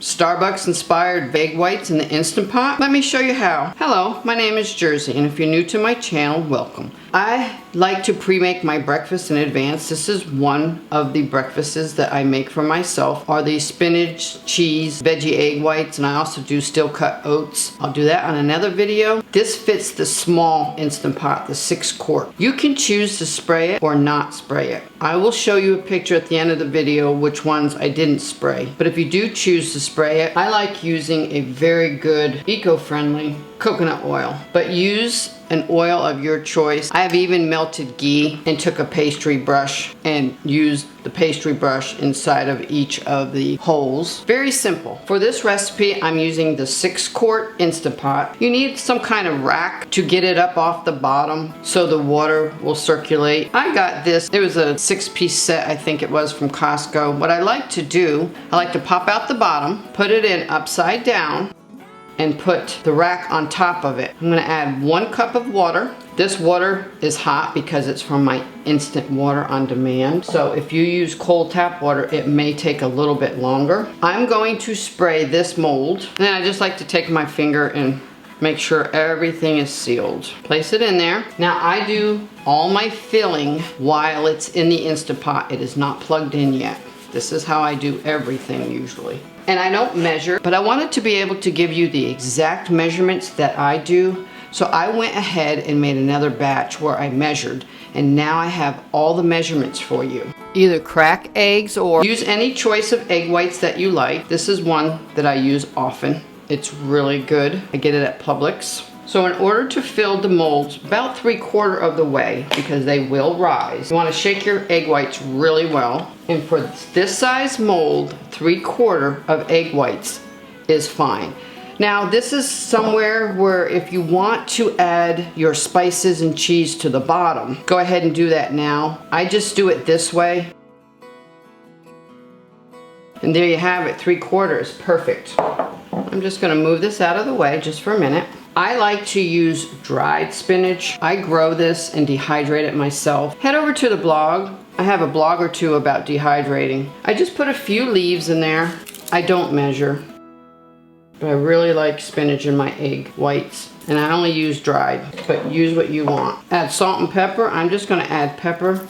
Starbucks inspired egg whites in the Instant Pot? Let me show you how. Hello, my name is Jersey, and if you're new to my channel, welcome. I like to pre-make my breakfast in advance. This is one of the breakfasts that I make for myself, are the spinach, cheese, veggie egg whites, and I also do steel cut oats. I'll do that on another video. This fits the small Instant Pot, the 6-quart. You can choose to spray it or not spray it. I will show you a picture at the end of the video which ones I didn't spray. But if you do choose to spray it, I like using a very good eco-friendly coconut oil, but use an oil of your choice. I have even melted ghee and took a pastry brush and used the pastry brush inside of each of the holes. Very simple. For this recipe, I'm using the 6-quart Instant Pot. You need some kind of rack to get it up off the bottom so the water will circulate. I got this, it was a 6-piece set, I think it was, from Costco. What I like to do, I like to pop out the bottom, put it in upside down, and put the rack on top of it. I'm gonna add 1 cup of water. This water is hot because it's from my instant water on demand. So if you use cold tap water, it may take a little bit longer. I'm going to spray this mold. And then I just like to take my finger and make sure everything is sealed. Place it in there. Now I do all my filling while it's in the Instant Pot. It is not plugged in yet. This is how I do everything usually. And I don't measure, but I wanted to be able to give you the exact measurements that I do. So I went ahead and made another batch where I measured, and now I have all the measurements for you. Either crack eggs or use any choice of egg whites that you like. This is one that I use often. It's really good. I get it at Publix. So in order to fill the molds about 3/4 of the way, because they will rise, you want to shake your egg whites really well. And for this size mold, 3/4 of egg whites is fine. Now this is somewhere where if you want to add your spices and cheese to the bottom, go ahead and do that now. I just do it this way. And there you have it, 3/4, perfect. I'm just gonna move this out of the way just for a minute. I like to use dried spinach. I grow this and dehydrate it myself. Head over to the blog. I have a blog or two about dehydrating. I just put a few leaves in there. I don't measure, but I really like spinach in my egg whites. And I only use dried, but use what you want. Add salt and pepper. I'm just gonna add pepper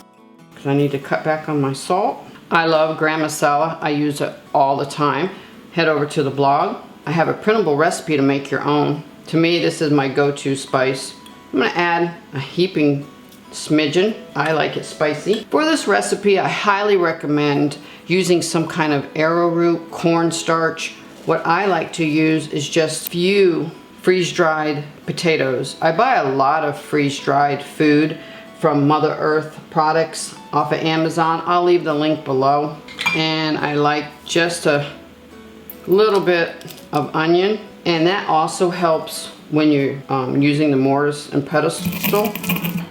because I need to cut back on my salt. I love garam masala. I use it all the time. Head over to the blog. I have a printable recipe to make your own. To me, this is my go-to spice. I'm gonna add a heaping smidgen. I like it spicy. For this recipe, I highly recommend using some kind of arrowroot, cornstarch. What I like to use is just few freeze-dried potatoes. I buy a lot of freeze-dried food from Mother Earth products off of Amazon. I'll leave the link below. And I like just a little bit of onion. And that also helps when you're using the mortars and pestle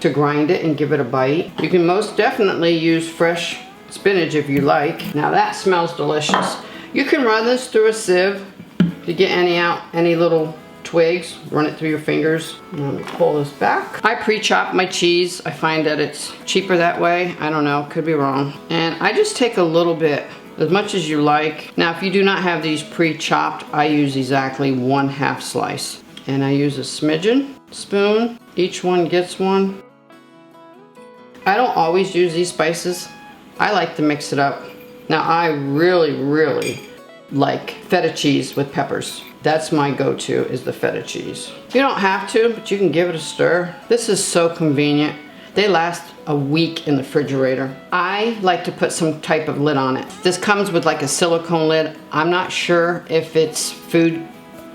to grind it and give it a bite. You can most definitely use fresh spinach if you like. Now that smells delicious. You can run this through a sieve to get any little twigs. Run it through your fingers. Let me pull this back. I pre-chop my cheese. I find that it's cheaper that way. I don't know, could be wrong. And I just take a little bit, as much as you like. Now, if you do not have these pre-chopped, I use exactly 1/2 slice. And I use a smidgen spoon. Each one gets one. I don't always use these spices. I like to mix it up. Now, I really, really like feta cheese with peppers. That's my go-to, is the feta cheese. You don't have to, but you can give it a stir. This is so convenient. They last a week in the refrigerator. I like to put some type of lid on it. This comes with like a silicone lid. I'm not sure if it's food,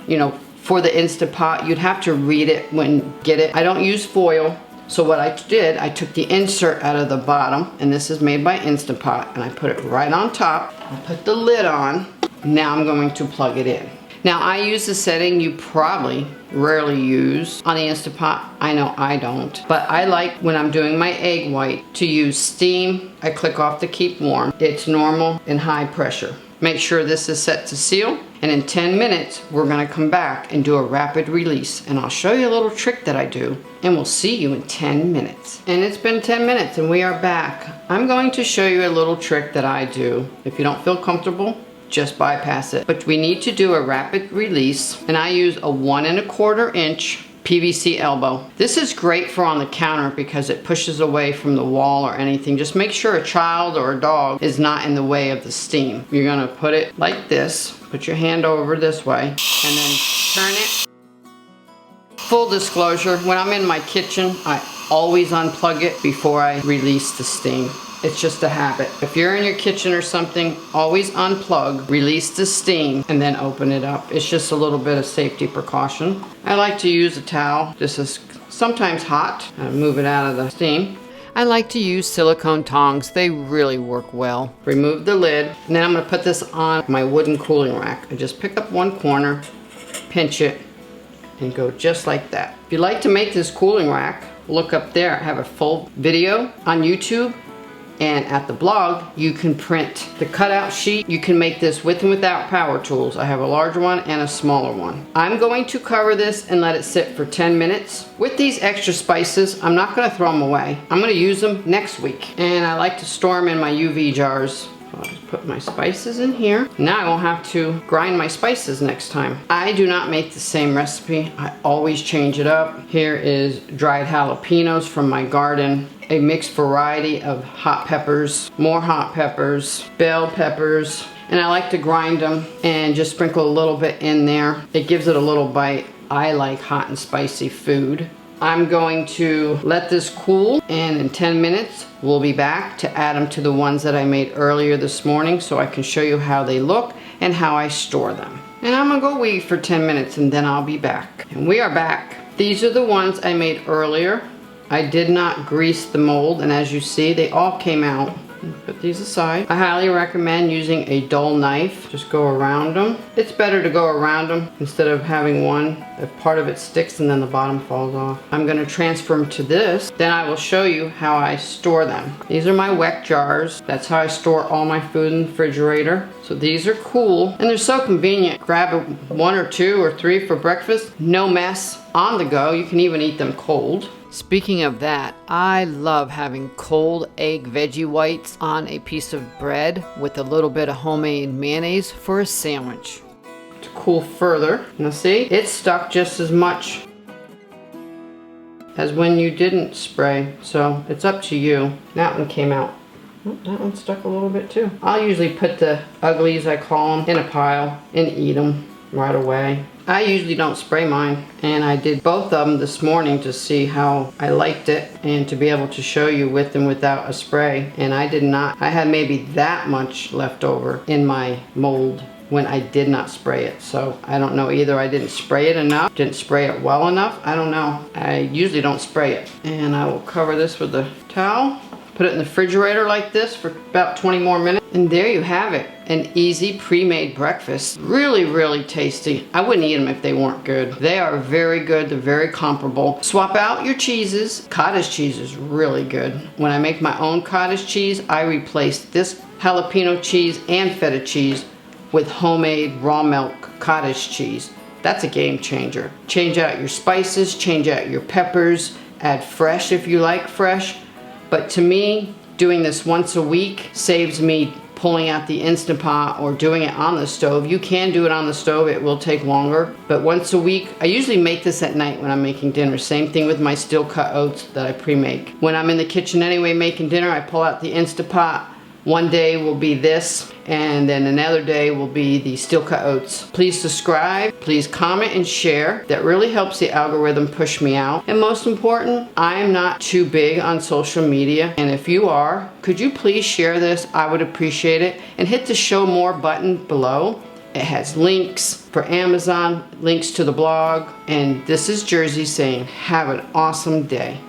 you know, for the Instant Pot. You'd have to read it when you get it. I don't use foil. So what I did, I took the insert out of the bottom, and this is made by Instant Pot, and I put it right on top. I put the lid on. Now I'm going to plug it in. Now I use the setting you probably rarely use on the Instant Pot. I know I don't, but I like when I'm doing my egg white to use steam. I click off to keep warm. It's normal and high pressure. Make sure this is set to seal, and in 10 minutes we're gonna come back and do a rapid release, and I'll show you a little trick that I do, and we'll see you in 10 minutes. And it's been 10 minutes and we are back. I'm going to show you a little trick that I do. If you don't feel comfortable, just bypass it. But we need to do a rapid release, and I use a 1 1/4 inch PVC elbow. This is great for on the counter because it pushes away from the wall or anything. Just make sure a child or a dog is not in the way of the steam. You're gonna put it like this, put your hand over this way, and then turn it. Full disclosure, when I'm in my kitchen, I always unplug it before I release the steam. It's just a habit. If you're in your kitchen or something, always unplug, release the steam, and then open it up. It's just a little bit of safety precaution. I like to use a towel. This is sometimes hot. I move it out of the steam. I like to use silicone tongs. They really work well. Remove the lid, and then I'm gonna put this on my wooden cooling rack. I just pick up one corner, pinch it, and go just like that. If you like to make this cooling rack, look up there. I have a full video on YouTube. And at the blog, you can print the cutout sheet. You can make this with and without power tools. I have a larger one and a smaller one. I'm going to cover this and let it sit for 10 minutes. With these extra spices, I'm not gonna throw them away. I'm gonna use them next week. And I like to store them in my UV jars. So I'll just put my spices in here. Now I won't have to grind my spices next time. I do not make the same recipe. I always change it up. Here is dried jalapenos from my garden. A mixed variety of hot peppers, more hot peppers, bell peppers, and I like to grind them and just sprinkle a little bit in there. It gives it a little bite. I like hot and spicy food. I'm going to let this cool, and in 10 minutes we'll be back to add them to the ones that I made earlier this morning so I can show you how they look and how I store them. And I'm gonna go weed for 10 minutes and then I'll be back. And we are back. These are the ones I made earlier. I did not grease the mold, and as you see, they all came out. Put these aside. I highly recommend using a dull knife. Just go around them. It's better to go around them instead of having one, if part of it sticks and then the bottom falls off. I'm gonna transfer them to this. Then I will show you how I store them. These are my Weck jars. That's how I store all my food in the refrigerator. So these are cool, and they're so convenient. Grab 1 or 2 or 3 for breakfast. No mess, on the go. You can even eat them cold. Speaking of that, I love having cold egg veggie whites on a piece of bread with a little bit of homemade mayonnaise for a sandwich. To cool further, now see, it's stuck just as much as when you didn't spray, so it's up to you. That one came out. Oh, that one stuck a little bit too. I'll usually put the uglies, I call them, in a pile and eat them right away. I usually don't spray mine, and I did both of them this morning to see how I liked it and to be able to show you with and without a spray. And I did not, I had maybe that much left over in my mold when I did not spray it. So I don't know, either I didn't spray it enough, didn't spray it well enough, I don't know. I usually don't spray it. And I will cover this with a towel. Put it in the refrigerator like this for about 20 more minutes. And there you have it. An easy pre-made breakfast. Really, really tasty. I wouldn't eat them if they weren't good. They are very good. They're very comparable. Swap out your cheeses. Cottage cheese is really good. When I make my own cottage cheese, I replace this jalapeno cheese and feta cheese with homemade raw milk cottage cheese. That's a game changer. Change out your spices, change out your peppers, add fresh if you like fresh. But to me, doing this once a week saves me pulling out the Instant Pot or doing it on the stove. You can do it on the stove, it will take longer. But once a week, I usually make this at night when I'm making dinner. Same thing with my steel cut oats that I pre-make. When I'm in the kitchen anyway making dinner, I pull out the Instant Pot. One day will be this, and then another day will be the steel cut oats. Please subscribe, please comment and share. That really helps the algorithm push me out. And most important, I am not too big on social media, and if you are, could you please share this? I would appreciate it. And hit the show more button below. It has links for Amazon, links to the blog, and this is Jersey saying have an awesome day.